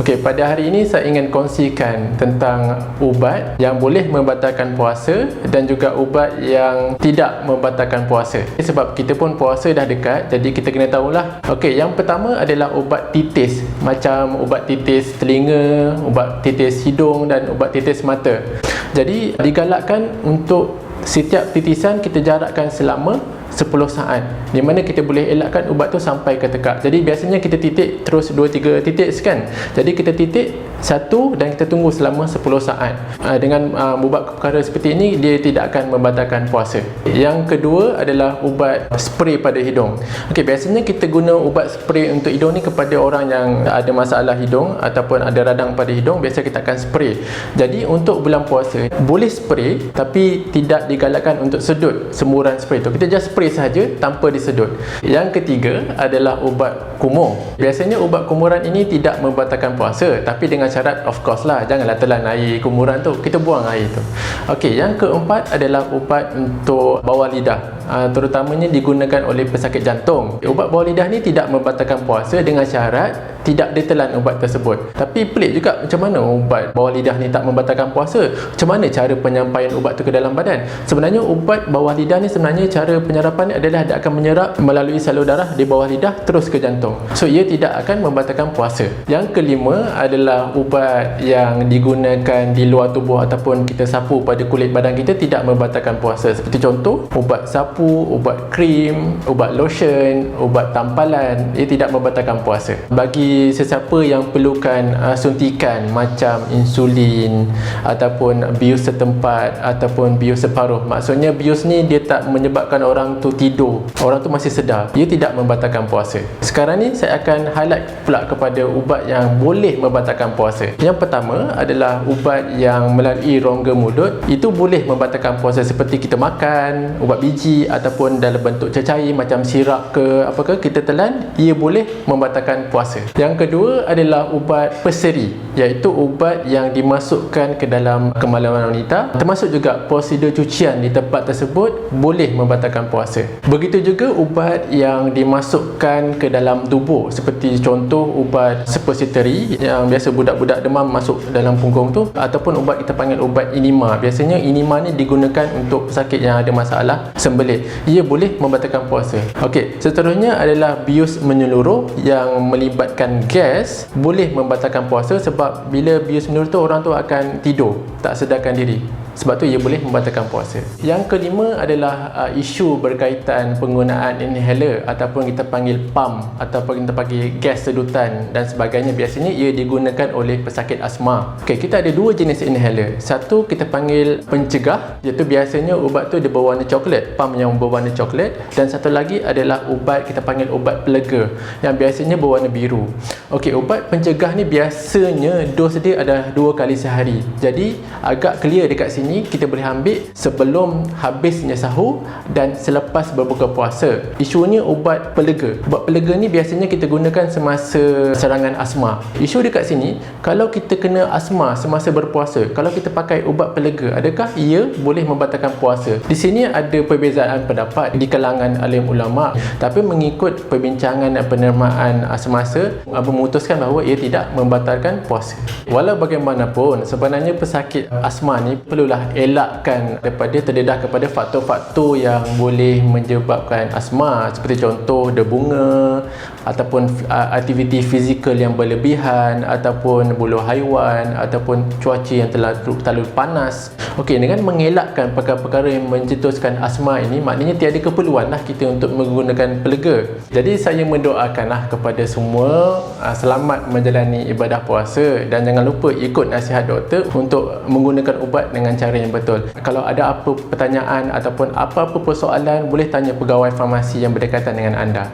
Okey, pada hari ini saya ingin kongsikan tentang ubat yang boleh membatalkan puasa dan juga ubat yang tidak membatalkan puasa. Sebab kita pun puasa dah dekat, jadi kita kena tahulah. Okey, yang pertama adalah ubat titis, macam ubat titis telinga, ubat titis hidung dan ubat titis mata. Jadi digalakkan untuk setiap titisan kita jarakkan selama 10 saat, di mana kita boleh elakkan ubat tu sampai ke tekak. Jadi biasanya kita titik terus 2-3 titik kan. Jadi kita titik satu dan kita tunggu selama 10 saat. Dengan ubat perkara seperti ini, dia tidak akan membatalkan puasa. Yang kedua adalah ubat spray pada hidung. Okey, biasanya kita guna ubat spray untuk hidung ni kepada orang yang ada masalah hidung ataupun ada radang pada hidung. Biasa kita akan spray. Jadi untuk bulan puasa boleh spray, tapi tidak digalakkan untuk sedut semburan spray tu. Kita just spray sahaja tanpa disedut. Yang ketiga adalah ubat kumur. Biasanya ubat kumuran ini tidak membatalkan puasa, tapi dengan syarat of course lah, janganlah telan air kumuran tu, kita buang air tu. Okey, yang keempat adalah ubat untuk bawah lidah. Terutamanya digunakan oleh pesakit jantung. Ubat bawah lidah ni tidak membatalkan puasa dengan syarat tidak ditelan ubat tersebut. Tapi pelik juga, macam mana ubat bawah lidah ni tak membatalkan puasa? Macam mana cara penyampaian ubat tu ke dalam badan? Sebenarnya ubat bawah lidah ni sebenarnya cara penyerapan ni adalah dia akan menyerap melalui salur darah di bawah lidah terus ke jantung. So ia tidak akan membatalkan puasa. Yang kelima adalah ubat yang digunakan di luar tubuh ataupun kita sapu pada kulit badan kita, tidak membatalkan puasa. Seperti contoh ubat sapu, ubat krim, ubat lotion, ubat tampalan, ia tidak membatalkan puasa. Bagi sesiapa yang perlukan suntikan macam insulin ataupun bius setempat ataupun bius separuh, maksudnya bius ni dia tak menyebabkan orang tu tidur, orang tu masih sedar, ia tidak membatalkan puasa. Sekarang ni saya akan highlight pula kepada ubat yang boleh membatalkan puasa. Yang pertama adalah ubat yang melalui rongga mulut, itu boleh membatalkan puasa, seperti kita makan ubat biji ataupun dalam bentuk cecair macam sirap ke apakah kita telan, ia boleh membatalkan puasa. Yang kedua adalah ubat peseri, iaitu ubat yang dimasukkan ke dalam kemaluan wanita, termasuk juga prosedur cucian di tempat tersebut boleh membatalkan puasa. Begitu juga ubat yang dimasukkan ke dalam tubuh, seperti contoh ubat suppository yang biasa budak-budak demam masuk dalam punggung tu, ataupun ubat kita panggil ubat enema. Biasanya enema ni digunakan untuk pesakit yang ada masalah sembelit, ia boleh membatalkan puasa. Okey, seterusnya adalah bius menyeluruh yang melibatkan gas, boleh membatalkan puasa, sebab bila bius menyeluruh tu orang tu akan tidur, tak sedarkan diri. Sebab tu ia boleh membatalkan puasa. Yang kelima adalah isu berkaitan penggunaan inhaler ataupun kita panggil pump ataupun kita panggil gas sedutan dan sebagainya. Biasanya ia digunakan oleh pesakit asma. Okey, kita ada dua jenis inhaler. Satu kita panggil pencegah, iaitu biasanya ubat tu dia berwarna coklat, pump yang berwarna coklat, dan satu lagi adalah ubat kita panggil ubat pelega yang biasanya berwarna biru. Okey, ubat pencegah ni biasanya dos dia adalah 2 kali sehari. Jadi agak clear dekat sini, kita boleh ambil sebelum habisnya sahur dan selepas berbuka puasa. Isunya ubat pelega. Ubat pelega ni biasanya kita gunakan semasa serangan asma. Isu dekat sini, kalau kita kena asma semasa berpuasa, kalau kita pakai ubat pelega, adakah ia boleh membatalkan puasa? Di sini ada perbezaan pendapat di kalangan alim ulama, tapi mengikut perbincangan dan penerimaan semasa memutuskan bahawa ia tidak membatalkan puasa. Walau bagaimanapun, sebenarnya pesakit asma ni perlulah elakkan daripada terdedah kepada faktor-faktor yang boleh menyebabkan asma, seperti contoh debunga ataupun aktiviti fizikal yang berlebihan ataupun bulu haiwan ataupun cuaca yang terlalu panas. Okey, dengan mengelakkan perkara-perkara yang mencetuskan asma ini, maknanya tiada keperluan lah kita untuk menggunakan pelega. Jadi saya mendoakanlah kepada semua selamat menjalani ibadah puasa dan jangan lupa ikut nasihat doktor untuk menggunakan ubat dengan cara yang betul. Kalau ada apa pertanyaan ataupun apa-apa persoalan, boleh tanya pegawai farmasi yang berdekatan dengan anda.